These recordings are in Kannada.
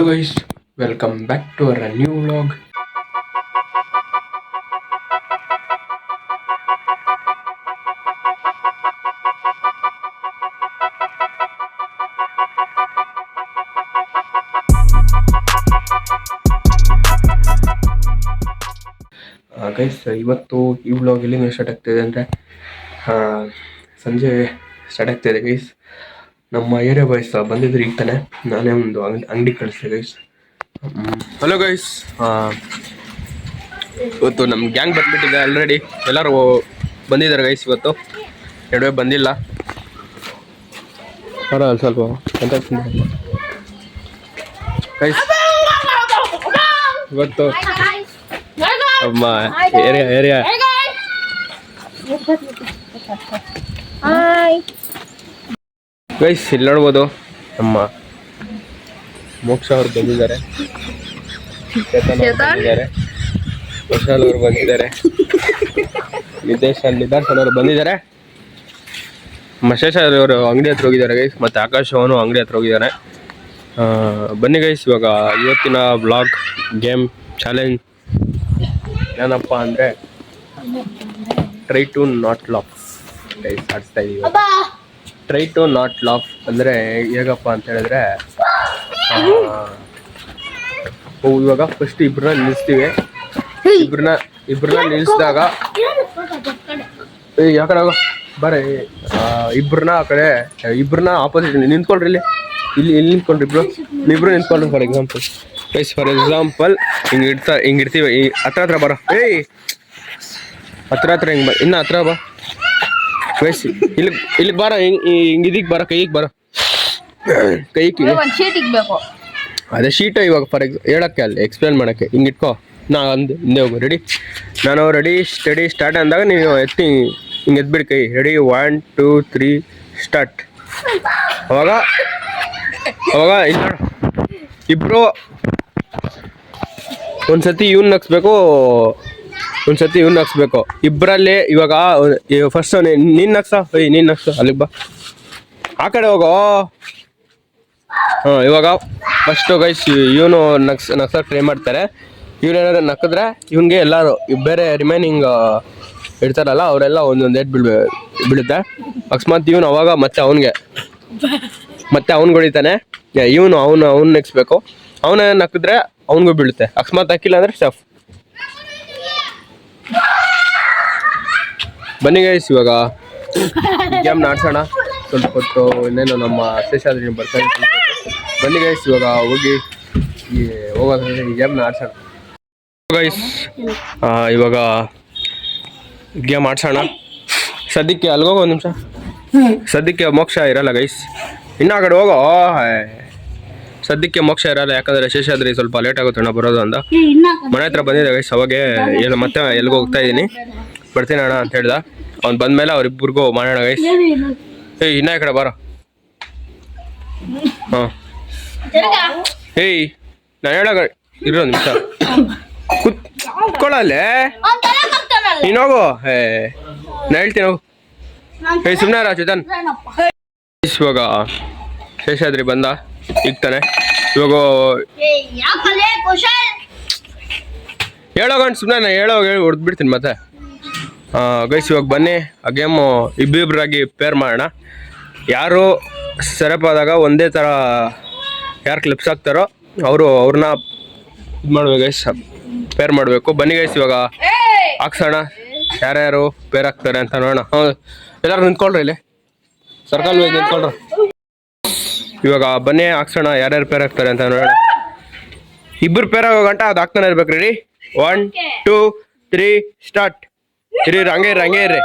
Hello guys, welcome back to our new vlog. Guys ಇವತ್ತು ಈ ವ್ಲಾಗ್ ಎಲ್ಲಿಂದ ಸ್ಟಾರ್ಟ್ ಆಗ್ತಿದೆ ಅಂದರೆ ಸಂಜೆ ಸ್ಟಾರ್ಟ್ ಆಗ್ತಾಯಿದೆ ಗೈಸ್. ನಮ್ಮ ಏರಿಯಾ ಬಾಯ್ಸ್ ಬಂದಿದ್ರು ಈಗ ತಾನೆ, ನಾನೇ ಒಂದು ಅಂಗಡಿ ಕಳಿಸ್ದೆ ಗೈಸ್. ಹಲೋ ಗೈಸ್, ಇವತ್ತು ನಮ್ಮ ಗ್ಯಾಂಗ್ ಬಂದ್ಬಿಟ್ಟಿದೆ ಆಲ್ರೆಡಿ. ಎಲ್ಲರೂ ಬಂದಿದ್ದಾರೆ ಗೈಸ್, ಇವತ್ತು ನಡುವೆ ಬಂದಿಲ್ಲ. ಬರಲ್ಲ ಸ್ವಲ್ಪ ಅಂತ ಗೈಸ್. ಇವತ್ತು ನಮ್ಮ ಏರಿಯಾ ಗೈಸ್ ಇಲ್ಲಿ ನೋಡ್ಬೋದು, ನಮ್ಮ ಮೋಕ್ಷ ಅವ್ರು ಬಂದಿದ್ದಾರೆ, ಬಂದಿದ್ದಾರೆ, ವಿಶಾಲ್ ಅವರು ಬಂದಿದ್ದಾರೆ, ನಿದರ್ಶನ್ ಅವರು ಬಂದಿದ್ದಾರೆ, ಶೇಷ ಅವರು ಅಂಗಡಿ ಹತ್ರ ಹೋಗಿದ್ದಾರೆ ಗೈಸ್, ಮತ್ತು ಆಕಾಶ್ ಅವನು ಅಂಗಡಿ ಹತ್ರ ಹೋಗಿದ್ದಾರೆ. ಬನ್ನಿ ಗೈಸ್, ಇವಾಗ ಇವತ್ತಿನ ವ್ಲಾಗ್ ಗೇಮ್ ಚಾಲೆಂಜ್ ಏನಪ್ಪ ಅಂದರೆ try to not laugh guys ಆಡಿಸ್ತಾ ಇದ್ದೀವಿ. ಟ್ರೈ ಟು ನಾಟ್ ಲಾಫ್ ಅಂದರೆ ಹೇಗಪ್ಪ ಅಂತ ಹೇಳಿದ್ರೆ, ಇವಾಗ ಫಸ್ಟ್ ಇಬ್ಬರನ್ನ ನಿಲ್ಲಿಸ್ತೀವಿ. ಇಬ್ಬರನ್ನ ನಿಲ್ಲಿಸಿದಾಗ ಯಾವ ಕಡೆ ಹೋಗೋ ಬರ, ಇಬ್ಬರನ್ನ ಆ ಕಡೆ, ಇಬ್ಬರನ್ನ ಆಪೋಸಿಟ್ ನಿಂತ್ಕೊಳ್ರಿ. ಇಲ್ಲಿ ನಿಂತ್ಕೊಂಡ್ರಿ ಇಬ್ರು ನಿಂತ್ಕೊಂಡ್ರಿ. ಫಾರ್ ಎಕ್ಸಾಂಪಲ್ ಹಿಂಗೆ ಇಡ್ತೀವಿ. ಹತ್ರ ಬರೋ, ಹತ್ರ ಹಿಂಗೆ ಇನ್ನು ಹತ್ರ ಬಾ ಗೈಸ್. ಇಲ್ಲಿಗೆ ಬಾರ, ಹಿಂಗೆ ಇದಕ್ಕೆ ಬರ, ಕೈಗೆ ಬರ, ಕೈಗೆ ಅದೇ ಶೀಟ. ಇವಾಗ ಫಾರ್ ಹೇಳಕ್ಕೆ ಅಲ್ಲಿ ಎಕ್ಸ್ಪ್ಲೇನ್ ಮಾಡೋಕ್ಕೆ ಹಿಂಗೆ ಇಟ್ಕೋ. ಹಿಂದೆ ಹೋಗು. ರೆಡಿ? ನಾನು ರೆಡಿ ಸ್ಟಡಿ ಸ್ಟಾರ್ಟ್ ಅಂದಾಗ ನೀವು ಎತ್ತಿ ಹಿಂಗೆ ಎದ್ಬಿಡಿ ಕೈ. Ready 1 2 3 start. ಅವಾಗ ಇಲ್ಲ ಇಬ್ಬರು ಒಂದ್ಸತಿ ಇವ್ನ ನಗ್ಸ್ಬೇಕು, ಒಂದ್ಸತಿ ಇವ್ನ ನಗ್ಸ್ಬೇಕು. ಇಬ್ಬರಲ್ಲಿ ಇವಾಗ ಫಸ್ಟ್ ನೀನು ನಗ್ಸ, ಅಲ್ಲಿಗೆ ಬಾ, ಆ ಕಡೆ ಹೋಗೋ. ಇವಾಗ ಫಸ್ಟು ಗೈಸ್ ಇವನು ನಗ್ಸಕ್ಕೆ ಟ್ರೈ ಮಾಡ್ತಾರೆ. ಇವ್ರೇನಾದ್ರು ನಕ್ಕಿದ್ರೆ ಇವನಿಗೆ ಎಲ್ಲರೂ ಬೇರೆ ರಿಮೈನಿಂಗ್ ಇಡ್ತಾರಲ್ಲ ಅವರೆಲ್ಲ ಒಂದೊಂದು ಏಟ್ ಬೀಳುತ್ತೆ. ಅಕಸ್ಮಾತ್ ಇವನು ಅವಾಗ ಮತ್ತೆ ಅವ್ನಿಗೆ ಹೊಡಿತಾನೆ. ಅವನು ನೆಕ್ಸ್ಬೇಕು. ಅವನ ನಕ್ಕಿದ್ರೆ ಅವನಿಗೂ ಬೀಳುತ್ತೆ. ಅಕಸ್ಮಾತ್ ಹಾಕಿಲ್ಲ ಅಂದರೆ ಸ್ಟಫ್. ಬನ್ನಿ ಗೈಸ್, ಇವಾಗ ಗೇಮ್ ಆಡ್ಸೋಣ ಸ್ವಲ್ಪ ಹೊತ್ತು. ಇನ್ನೇನು ನಮ್ಮ ಶೇಷಾದ್ರಿ ಬರ್ತಾರೆ. ಬನ್ನಿ ಗೈಸ್, ಇವಾಗ ಹೋಗೋದ್ರೆ ಈ ಗೇಮ್ನ ಆಡ್ಸೋಣ ಗೈಸ್. ಇವಾಗ ಗೇಮ್ ಆಡ್ಸೋಣ. ಸದ್ಯಕ್ಕೆ ಅಲ್ಗೋಗೋ, ಒಂದು ನಿಮಿಷ. ಸದ್ಯಕ್ಕೆ ಮೋಕ್ಷ ಇರಲ್ಲ ಗೈಸ್, ಇನ್ನು ಆ ಕಡೆ ಹೋಗೋ. ಸದ್ಯಕ್ಕೆ ಮೋಕ್ಷ ಇರಲ್ಲ, ಯಾಕಂದರೆ ಶೇಷಾದ್ರಿ ಸ್ವಲ್ಪ ಲೇಟ್ ಆಗುತ್ತೆ ಅಣ್ಣ ಬರೋದು ಅಂತ ಮನೆ ಹತ್ರ ಬಂದಿದ್ದೆ ಗೈಸ್. ಅವಾಗೆ ಮತ್ತೆ ಎಲ್ಗೋ ಹೋಗ್ತಾ ಇದ್ದೀನಿ, ಬರ್ತೀನಿ ಅಣ್ಣ ಅಂತ ಹೇಳ್ದ. ಅವ್ನು ಬಂದಮೇಲೆ ಅವ್ರಿಬ್ಬರಿಗೂ ಮಾಡೋಣ ಗೈಸ್. ಇನ್ನ ಈ ಕಡೆ ಬಾರೋ. ನಾನು ಹೇಳೋ ಇರೋ ನಿಮಿಷ ಕುತ್ಕೊಳ್ಳಲ್ಲೇ, ನೀನು ಹೋಗು. ನಾನು ಹೇಳ್ತೀನಿ ಹೋಗು. ಸುಮ್ಮನೆ ಚೇತನ್. ಇವಾಗ ಶೇಷಾದ್ರಿ ಬಂದ ಈಗ ತಾನೆ. ಇವಾಗ ಹೇಳೋಗಂಡು ಸುಮ್ಮನೆ ಹೇಳಿ ಹೊಡೆದ್ಬಿಡ್ತೀನಿ ಮತ್ತೆ. ಗೈಸ್ ಇವಾಗ ಬನ್ನಿ, ಆ ಗೇಮು ಇಬ್ಬಿಬ್ಬರಾಗಿ ಪೇರ್ ಮಾಡೋಣ. ಯಾರು ಸೆರಪಾದಾಗ ಒಂದೇ ಥರ ಯಾರು ಕ್ಲಿಪ್ಸ್ ಹಾಕ್ತಾರೋ ಅವ್ರನ್ನ ಇದು ಮಾಡ್ಬೇಕು ಗೈಸ್, ಪೇರ್ ಮಾಡಬೇಕು. ಬನ್ನಿ ಗೈಸ್, ಇವಾಗ ಹಾಕ್ಸೋಣ ಯಾರ್ಯಾರು ಪೇರ್ ಹಾಕ್ತಾರೆ ಅಂತ ನೋಡೋಣ. ಎಲ್ಲರೂ ನಿಂತ್ಕೊಳ್ರಿ, ಇಲ್ಲಿ ಸರ್ಕಲ್ ಮೇಲೆ ನಿಂತ್ಕೊಳ್ರಿ. ಇವಾಗ ಬನ್ನಿ ಹಾಕ್ಸೋಣ ಯಾರ್ಯಾರು ಪೇರ್ ಹಾಕ್ತಾರೆ ಅಂತ ನೋಡೋಣ. ಇಬ್ಬರು ಪೇರ್ ಆಗೋ ಗಂಟ ಅದು ಹಾಕ್ತಾನೆ ಇರ್ಬೇಕು. Ready 1 2 3 start. ಇರಿ ಹಂಗೆ ಇರ್ರಿ.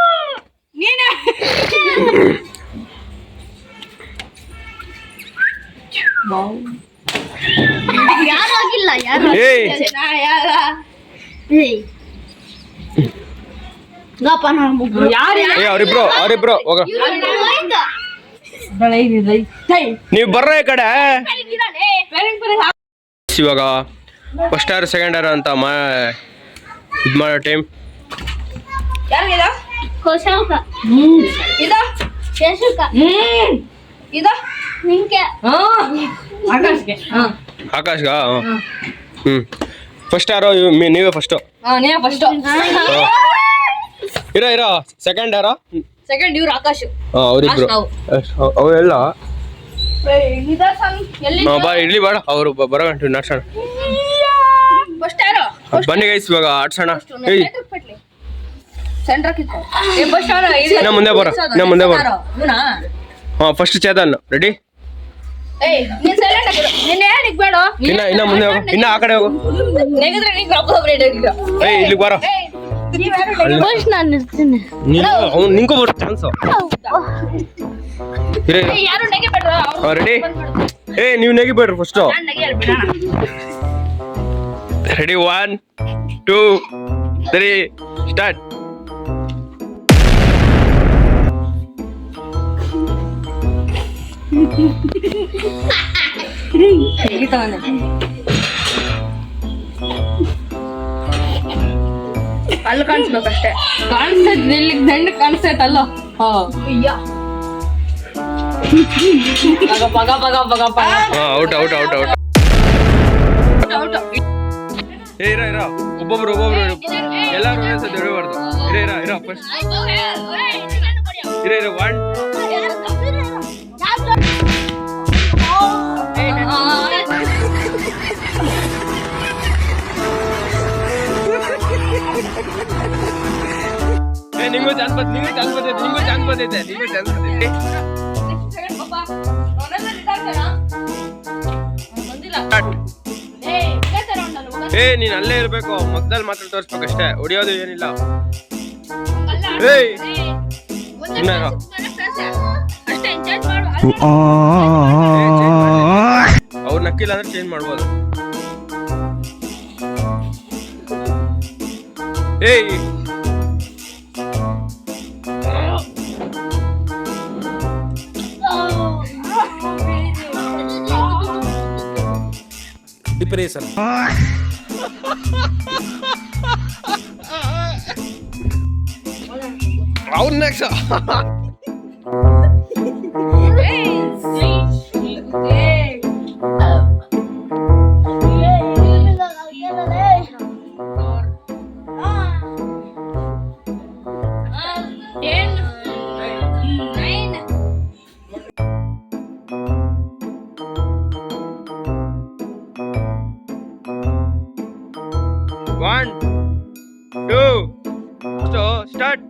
ಅವ್ರಿಬ್ರು ಹೋಗ, ನೀವು ಬರ್ರ ಈ ಕಡೆ. ಇವಾಗ ಫಸ್ಟ್ ಆರ್ ಸೆಕೆಂಡ್ ಆರ್ ಅಂತ ಇದು ಮಾಡೋ ಟೈಮ್. ಆಕಾಶ್ಗ ಫಸ್ಟ್ ಯಾರೋ ನೀವೇ ಫಸ್ಟು ನೀವೇ ಫಸ್ಟ್. ಇರೋ ಸೆಕೆಂಡ್ ಯಾರೋ ಸೆಕೆಂಡ್ ಇವ್ರು ಆಕಾಶ್. ಅವರಿಬ್ರು ನಾವು. ಅವೆಲ್ಲ ಎಲ್ಲಿ ಬಾ ಇಡ್ಲಿ ಬೇಡ ಅವರು ಬರೋ ಗಂಟು ನಡ್ಸೋಣ ಫಸ್ಟ್ ಯಾರು? ಬನ್ನಿ ಗೈಸ್ ಇವಾಗ ಆಡ್ಸೋಣ. ಸೆಂಟ್ರ್ ಕಿತ್ತು. ಫಸ್ಟ್ ಯಾರು? ಇನ್ನ ಮುಂದೆ ಬರೋ, ಇನ್ನ ಮುಂದೆ ಬರೋ. First Chetan ready. ನೀನ್ ಸೈಲೆಂಟ್ ಆಗಿರು. ನೀನ್ ಯಾರು ಬೇಡ. ಇನ್ನ ಮುಂದೆ ಹೋಗು, ಇನ್ನ ಆ ಕಡೆ ಹೋಗು. ನೆಗದ್ರೆ ನೀನ್ ರೊಬ್ಬ ರೆಡಿ ಆಗಿರು. ಇಲ್ಲಿಗೆ ಬರೋ. ಫಸ್ಟ್ ನಾನು ಇರ್ತೀನಿ. ಅವ್ನು ನಿಂಗೂ ಬರೋ ಚಾನ್ಸ್. ಯಾರು ನೆಗಿಬೇಡ್ರ. ರೆಡಿ. ನೀವು ನೆಗಿಬೇಡ್ರಿ ಫಸ್ಟ್. ನಾನು ನೆಗಿಯಲ್ಲ ಬಿಡೋಣ. Ready 1 2 3 start. ಅಲ್ಲಿ ಕಾಣಿಸ್ಬೇಕಷ್ಟೇ. ಕಾಣಿಸ್ತೈತ್ ಇಲ್ಲಿ ದಂಡ ಕಾಣಿಸ್ತೈತಲ್ಲ. ಪಗ ಪಗ ಪಗ ಪಗ ಪಗ. Out out out out. ಇರ ಒಬ್ಬೊಬ್ರು ಎಲ್ಲಾರು ಒಂದೊಂದ್ಸತಿ ಹೊಡಿಬಾರ್ದು. ಇರ ಫಸ್ಟ್ ಇರ 1 ನಿಂಗೂ ಚಾನ್ಸ್ ಬಂದೈತೆ. ನೀನ್ ಅಲ್ಲೇ ಇರ್ಬೇಕು, ಮಗ್ದಲ್ಲಿ ಮಾತ್ರ ತೋರಿಸ್ಬೇಕಷ್ಟೇ, ಹೊಡಿಯೋದು ಏನಿಲ್ಲ. ಅವ್ರು ನಕ್ಕಿಲ್ಲ ಅಂದ್ರೆ ಚೇಂಜ್ ಮಾಡ್ಬೋದು. ಡಿಪ್ರೆಷನ್. ಅವ್ನು next. One, two, so start.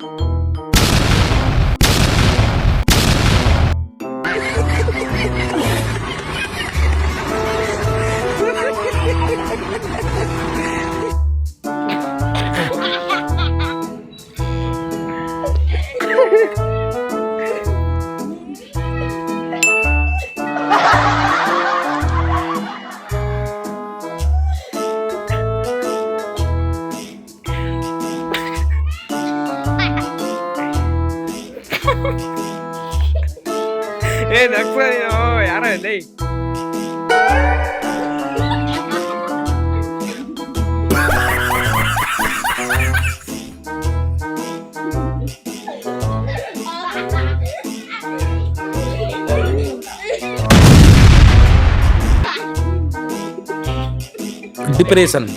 ನಕ್ಸ ಯಾರ ಲೈ. ಡಿಪ್ರೆಷನ್.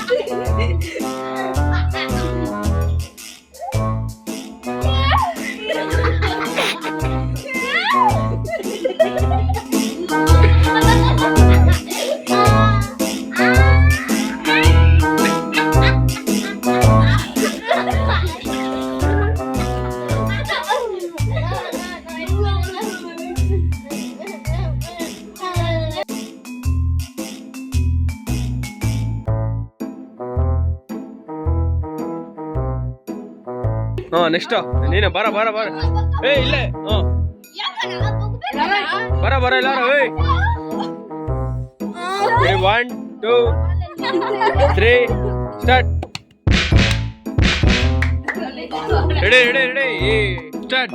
ನೆಕ್ಸ್ಟ್ ನೀನು ಬರ ಇಲ್ಲೇ ಬರ ಎಲ್ಲಾರು. 1 2 3 ಸ್ಟಾರ್ಟ್. Ready start.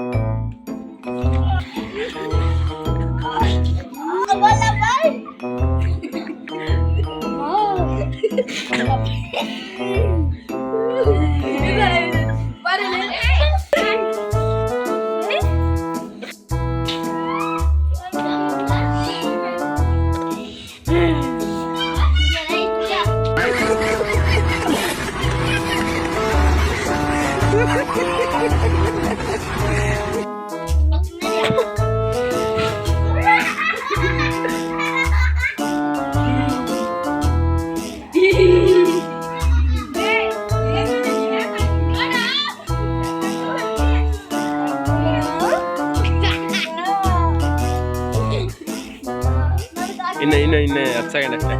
ಸೆಕೆಂಡ್ ಅಷ್ಟೇ.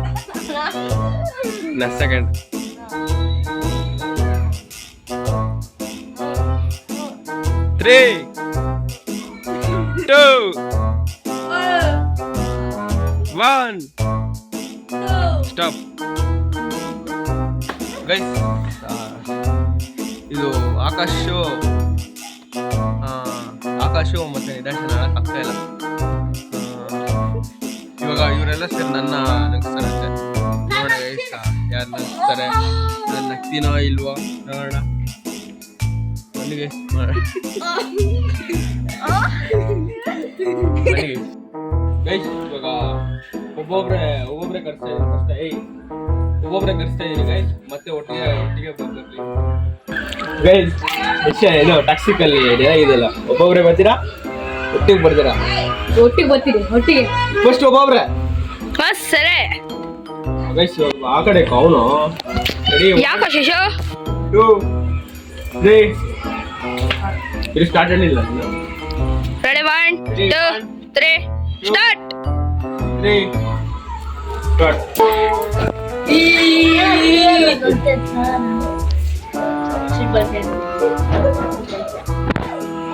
Next second. Three, two, one, stop. Guys, ಇದು ಆಕಾಶು ಮತ್ತೆ ನಿದರ್ಶನ ಆಗ್ತಾ ಇಲ್ಲ. ಇವಾಗ ಇವರೆಲ್ಲ ಸೇರಿ ನನ್ನ ನಗಿಸ್ತಾರಂತೆ. ನೋಡೋಣ ಗೈಸ್, ಯಾರು ನಗಿಸ್ತಾರೆ, ನಾನು ನಗ್ತೀನೋ ಇಲ್ವೋ ನೋಡೋಣ. ನನಗೆ ಗೈಸ್, ಇವಾಗ ಒಬ್ಬೊಬ್ರೆ ಕರ್ಸ್ತಾ ಇದ್ದೀನಿ ಫಸ್ಟ್. ಒಬ್ಬೊಬ್ರೆ ಕರ್ಸ್ತಾ ಇದ್ದೀನಿ ಗೈಸ್, ಮತ್ತೆ ಒಟ್ಟಿಗೆ ಬರ್ತೀವಿ ಗೈಸ್. ಇದು ಟಾಕ್ಸಿಕಲ್ಲಿ ಇದೆಲ್ಲ ಒಬ್ಬೊಬ್ರೆ ಬರ್ತೀರಾ, ಒಟ್ಟಿಗೆ ಬರ್ತೀರಾ? ಒಟ್ಟಿಗೆ ಬರ್ತೀರಿ, ಒಟ್ಟಿಗೆ ಫಸ್ಟ್ ಒಬ್ಬೊಬ್ರೆ. ಸರಿ ಗೈಸ್, ಆ ಕಡೆ ಅವನು ರೆಡಿ. ಯಾಕೆ ಶಿಶು? 2, 3 ಇದು ಸ್ಟಾರ್ಟ್ ಆಗಲಿಲ್ಲ. Ready 1, 2, 3 start. 3 ಸ್ಟಾರ್ಟ್.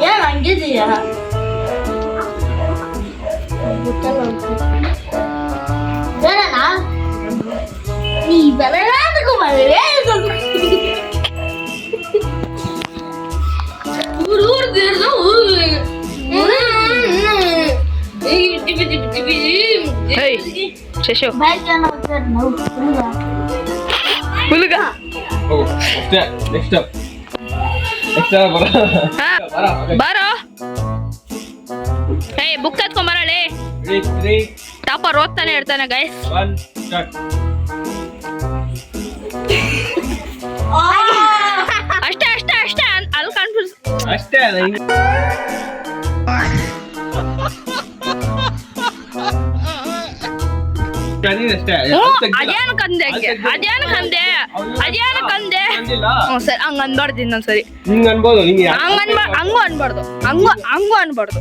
ಏನ್ ಹಂಗಿದೀಯಾ? ಬೇಡನಾ? ನೀ ಬೇಡ ತಗೊಂಬರ್ರೆ. ಶಶು ಹುಡುಗ ಹೋಗು ಅಷ್ಟೇ. ನೆಕ್ಸ್ಟ್ ಬಾರೋ. ಬುಕ್ ಎತ್ಕೊಂಬರಳಿ. ಟಾಪರ್ ಓದ್ತಾನೆ ಇರ್ತಾನೆ ಗೈಸ್. 1 ಸ್ಟಾರ್ಟ್. ಅಷ್ಟೇ ಅಲ್ಲಿ ಕನ್ಫ್ಯೂಸ್ ಅಷ್ಟೇ. ಅದೇನು ಕಂದೆ ಸರಿ ಹಂಗ ಅನ್ಬಾರ್ದು. ಇನ್ನೊಂದ್ಸರಿ ಹಂಗೂ ಅನ್ಬಾರ್ದು.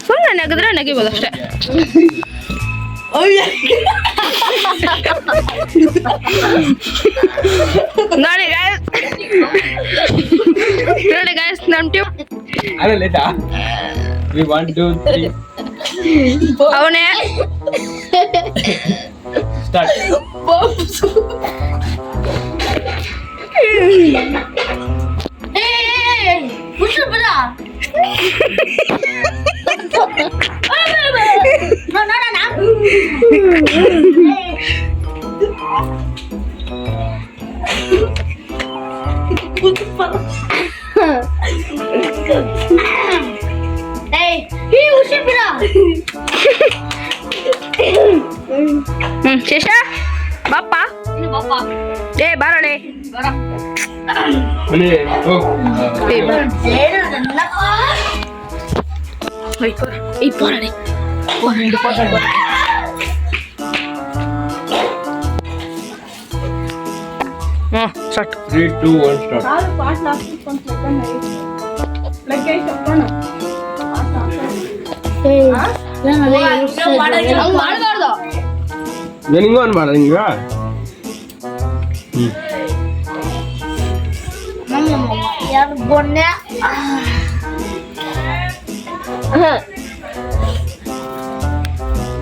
ಸುಮ್ಮನೆ ನಗಿದ್ರೆ ನಗಿಬೋದು ಅಷ್ಟೇ. ನೋಡಿ ಗಾಯ್ಸ್ ನಮ್ ಟ್ಯೂಬ್ ಅವನೇ ಸ್ಟಾರ್ಟ್. ಶೇಷ ಬಾಪ್ಪ ಬಾರಳೆ. ಸ್ಟಾರ್ಟ್. 3, 2, 1 ಸ್ಟಾರ್ಟ್. ಮಾಡಬಾರ್ದು. ನಿಂಗೂ ಅನ್ಬಾರ್ದು ಹಿಂಗ. ಯಾರು ಬೊನ್ನೆ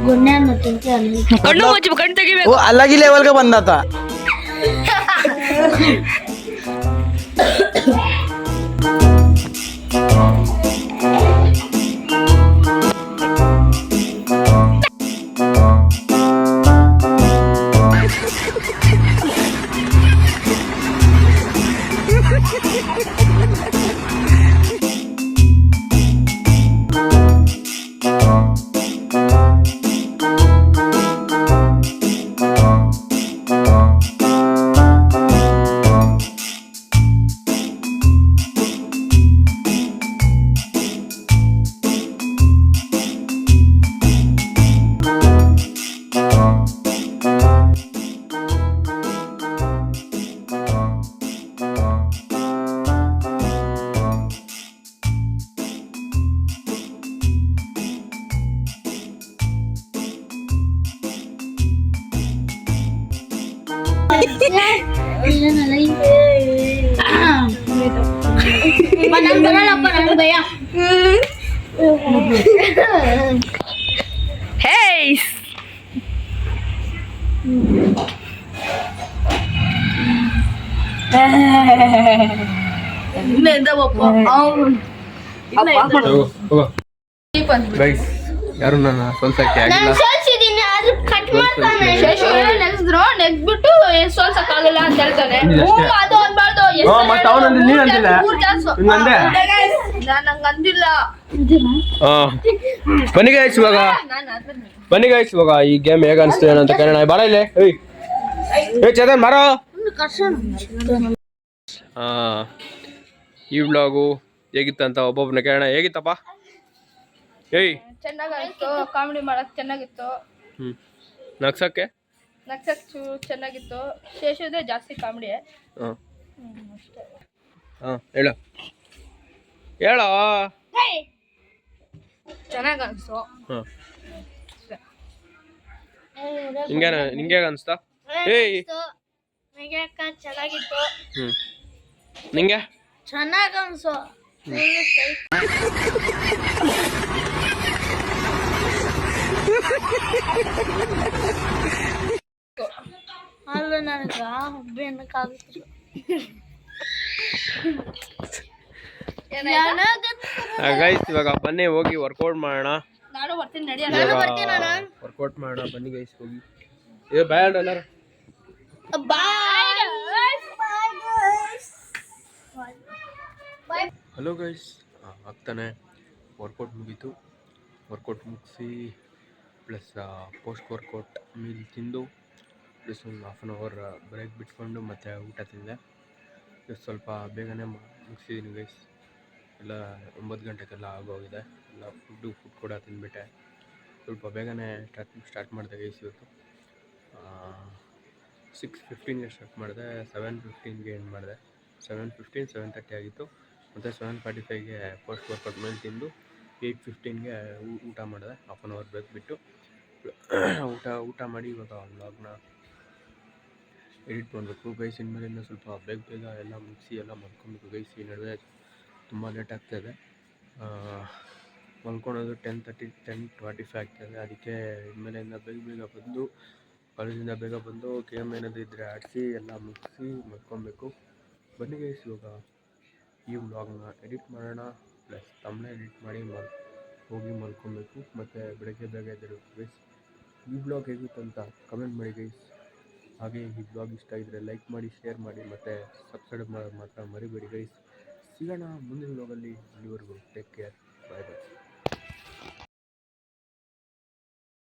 ಗುನ್ನೆ ಕಣ್ಣು ಮುಚ್ಚು, ಕಣ್ಣು ತೆಗಿಬೇಕು. अलग ही लेवल का बंदा था. ನಾನು ಬರಲ್ಲಪ್ಪ ನನಗೆ ಭಯ ಹೇಯ್ ಗೈಸ್ ಯಾರು ನನ್ನ ಸೋಲ್ಸಕ್ಕೆ ನಾನು ಆಗಿಲ್ಲ. ಸೋಲ್ಸಿದ್ದೀನಿ ಆದ್ರೂ ಕಟ್ ಮಾಡ್ತಾನೆ ನೆಗ್ದ್ರು ನೆಗ್ಬಿಟ್ಟು ಸೋಲ್ಸಕ್ಕಾಗಲ್ಲ ಅಂತ ಹೇಳ್ತಾನೆ. ಇದಷ್ಟೇ. ಅದು ಅನ್ಬಾರ್ದು. ಮತ್ತೆ ಅವನಂದ್ರೆ ನೀನ್ ಅಂದಿಲ್ಲ. ಹಿಂಗಂದೆ? ನಾನು ಹಂಗ ಅಂದಿಲ್ಲ. ಆ, ಬನ್ನಿ ಗೈಸ್ ಇವಾಗ ಬನ್ನಿ ಗೈಸ್ ಇವಾಗ ಈ ಗೇಮ್ ಹೇಗೆ ಅನಿಸ್ತು ಏನಂತ ಕೇಳೋಣ. ಬಾಳ ಇಲ್ಲೇ ಏ ಚೇತನ್ ಮಾರೋ. ಈ ವ್ಲಾಗು ಹೇಗಿತ್ತಂತ ಒಬ್ಬೊಬ್ಬನ ಕೇಳೋಣ. ಹೇಗಿತ್ತಪ್ಪ? ಏಯ್ ಚೆನ್ನಾಗಿತ್ತು. ಕಾಮಿಡಿ ಮಾಡಕ್ ಚೆನ್ನಾಗಿತ್ತು. ನಗ್ಸಕ್ಕೆ ನಗ್ಸಕ್ ಚೆನ್ನಾಗಿತ್ತು. ಶೇಷದೇ ಜಾಸ್ತಿ ಕಾಮಿಡಿ. ಹಾಂ ಅಷ್ಟೇ. ಹಾಂ ಹೇಳು ಹೇಳೋ. ಚೆನ್ನಾಗಿ ಅನ್ಸು. ಹಾಂ ನಿಂಗೆ ಹೇಗೆ ಅನಿಸ್ತಾ? ಏಯ್ ಚೆನ್ನಾಗಿತ್ತು ನಿಂಗೆ ಚೆನ್ನಾಗ ಅನ್ಸು ಅಲ್ಲ ನನಗ ಬೆನ್ನಕ್ಕಾಗುತ್ತೆ ಗೈಸ್ ಇವಾಗ ಬನ್ನಿ ಹೋಗಿ ವರ್ಕೌಟ್ ಮಾಡೋಣ. ನಾನು ಬರ್ತೀನಿ ನಡಿ. ವರ್ಕೌಟ್ ಮಾಡೋಣ ಬನ್ನಿ ಗೈಸ್ ಹೋಗಿ. ಏ ಬ್ಯಾಡ್ ಎಲ್ಲಾರು ಹಲೋ ಗೈಸ್. ಆಗ್ತಾನೆ ವರ್ಕೌಟ್ ಮುಗೀತು. ವರ್ಕೌಟ್ ಮುಗಿಸಿ ಪ್ಲಸ್ ಪೋಸ್ಟ್ ವರ್ಕೌಟ್ ಮೀಲ್ ತಿಂದು ಪ್ಲಸ್ ಒಂದು ಹಾಫ್ ಆನ್ ಅವರ್ ಬ್ರೇಕ್ ಬಿಟ್ಕೊಂಡು ಮತ್ತೆ ಊಟ ತಿಂದೆ. ಪ್ಲಸ್ ಸ್ವಲ್ಪ ಬೇಗನೆ ಮುಗಿಸಿದ್ದೀನಿ ಗೈಸ್. ಎಲ್ಲ 9 ಗಂಟೆಗೆಲ್ಲ ಆಗೋಗಿದೆ. ಎಲ್ಲ ಫುಡ್ ಕೂಡ ತಿಂದ್ಬಿಟ್ಟೆ. ಸ್ವಲ್ಪ ಬೇಗನೆ ಸ್ಟಾರ್ಟ್ ಮಾಡಿದೆ ಗೈಸ್. ಇವತ್ತು 6:15ಗೆ ಸ್ಟಾರ್ಟ್ ಮಾಡಿದೆ. 7:15ಗೆ ಎಂಡ್ ಮಾಡಿದೆ. 7:15 7:30 ಆಗಿತ್ತು. ಮತ್ತು 7:45ಗೆ ಫಸ್ಟ್ ವರ್ಕೌಟ್ ಮೇಲೆ ತಿಂದು 8:15ಗೆ ಊಟ ಮಾಡಿದೆ. ಹಾಫ್ ಆನ್ ಅವರ್ ಬ್ರೇಕ್ ಬಿಟ್ಟು ಊಟ ಮಾಡಿ ಇವಾಗ ವ್ಲಾಗ್ನ ಎಡಿಟ್ ಮಾಡಬೇಕು ಗೈಸ್. ಇನ್ಮೇಲಿಂದ ಸ್ವಲ್ಪ ಬೇಗ ಎಲ್ಲ ಮುಗಿಸಿ ಎಲ್ಲ ಮಲ್ಕೊಬೇಕು ಗೈಸ್. ಈ ನಡುವೆ ತುಂಬ ಲೇಟ್ ಆಗ್ತಾಯಿದೆ. ಮಲ್ಕೊಳೋದು 10:45 ಆಗ್ತಾಯಿದೆ. ಅದಕ್ಕೆ ಇನ್ಮೇಲಿಂದ ಬೇಗ ಬಂದು ಕಾಲೇಜಿಂದ ಬೇಗ ಬಂದು ಗೇಮ್ ಏನಾದರೂ ಇದ್ದರೆ ಆಡಿಸಿ ಎಲ್ಲ ಮುಗಿಸಿ ಮಲ್ಕೊಬೇಕು. ಬನ್ನಿ ಗೈಸ್ ಇವಾಗ ಈ ವ್ಲಾಗ್ನ ಎಡಿಟ್ ಮಾಡೋಣ. ಪ್ಲಸ್ ತಮ್ಮನೇ ಎಡಿಟ್ ಮಾಡಿ ಹೋಗಿ ಮಲ್ಕೊಬೇಕು. ಮತ್ತು ಬೆಳಗ್ಗೆ ಬೇಗ ಎದ್ದೇಳಬೇಕು ಗೈಸ್. ಈ ವ್ಲಾಗ್ ಹೇಗಿತ್ತು ಅಂತ ಕಮೆಂಟ್ ಮಾಡಿ ಗೈಸ್. ಹಾಗೆ ಈ ವ್ಲಾಗ್ ಇಷ್ಟ ಇದ್ದರೆ ಲೈಕ್ ಮಾಡಿ, ಶೇರ್ ಮಾಡಿ ಮತ್ತು ಸಬ್ಸ್ಕ್ರೈಬ್ ಮಾಡೋದು ಮಾತ್ರ ಮರಿಬೇಡಿ ಗೈಸ್. ಸಿಗೋಣ ಮುಂದಿನ ವ್ಲಾಗಲ್ಲಿ. ಅಲ್ಲಿವರೆಗೂ ಟೇಕ್ ಕೇರ್. ಬಾಯ್ ಬಾಯ್.